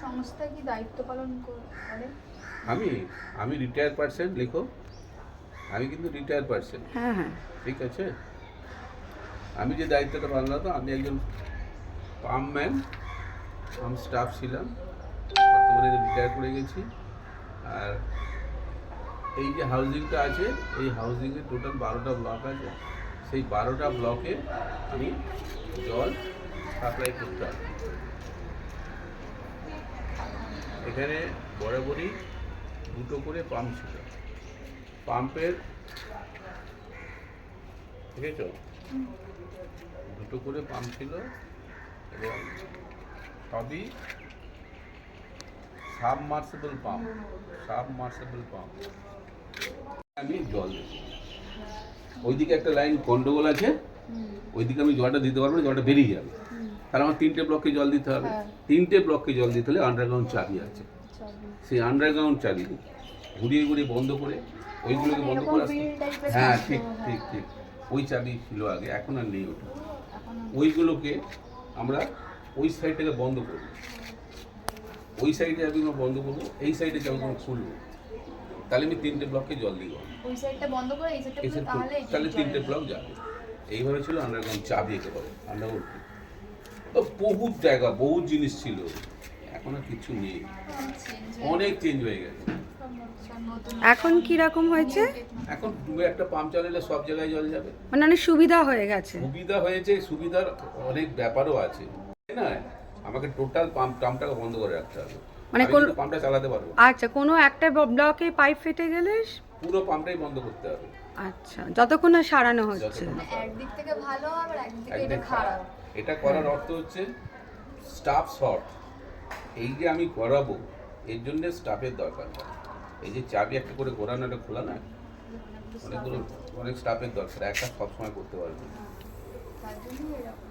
সংস্থা কি দায়িত্ব পালন করে? আমি আমি রিটায়ার্ড পার্সন, লিখো। আমি কিন্তু রিটায়ার্ড পার্সন। হ্যাঁ হ্যাঁ। ঠিক আছে, আমি যে দায়িত্বটা পালন করতাম, আমি একজন পাম্পম্যান, পাম্প স্টাফ ছিলাম। বর্তমানে রিটায়ার করে গেছি। আর এই যে হাউজিংটা আছে, এই হাউজিংয়ে টোটাল 12টা ব্লক আছে। সেই 12টা ব্লকে আমি জল সাপ্লাই করতাম। এখানে বরাবরই দুটো করে পাম্প ছিল। পাম্পের, ঠিক আছে, দুটো করে পাম্প ছিল এবং সবই সাবমার্সিবল পাম্প। আমি জল দেবো, ওইদিকে একটা লাইন গন্ডগোল আছে, ওইদিকে আমি জলটা দিতে পারবো না, জলটা বেরিয়ে যাবে। তাহলে আমার 3টে ব্লককে জল দিতে হবে। 3টে ব্লককে জল দিতে হলে আন্ডারগ্রাউন্ড চাবি আছে। সেই আন্ডারগ্রাউন্ড চাবি ঘুরিয়ে ঘুরিয়ে বন্ধ করে, ওইগুলোকে বন্ধ করে আসতে। হ্যাঁ, ঠিক ঠিক ঠিক, ওই চাবি ছিল আগে, এখন আর নেই ওটা। ওইগুলোকে আমরা ওই সাইডটাকে বন্ধ করবো, ওই সাইডে চাবিগুলো বন্ধ করবো, এই সাইডে চাবিগুলো খুলবো। তাহলে আমি 3টে ব্লককে জল দিব। ওই সাইডটা বন্ধ করে এই সাইডটা খুলে তাহলে 3টে ব্লক যাবে। এইভাবে ছিল আন্ডারগ্রাউন্ড চাবি, একেবারে আন্ডারগ্রাউন্ড। তো বহুত জায়গা, বহুত জিনিস ছিল, এখন আর কিছু নেই, অনেক চেঞ্জ হয়ে গেছে। এখন কি রকম হয়েছে? এখন ডুবে একটা পাম্প চালালে সব জায়গায় জল যাবে, মানে অনেক সুবিধা হয়ে গেছে। সুবিধা হয়েছে। সুবিধার অনেক ব্যাপারও আছে, তাই না? আমাকে টোটাল পাম্পটাকে বন্ধ করে রাখতে হবে, মানে কোন পাম্পটা চালাতে পারবো। আচ্ছা, কোনো একটা ব্লকে পাইপ ফেটে গেলে পুরো পাম্পটাই বন্ধ করতে হবে। আচ্ছা, যতক্ষণ না সারানো হচ্ছে। একদিক থেকে ভালো আবার একদিক থেকে এটা খারাপ। এটা করার অর্থ হচ্ছে স্টাফ শর্ট। এই যে আমি করাবো, এর জন্য স্টাফের দরকার। এই যে চাবি একটা করে ঘোরানো, একটা খোলা না, অনেকগুলো, অনেক স্টাফের দরকার, একটা সবসময় করতে পারবে। তার জন্য এরকম।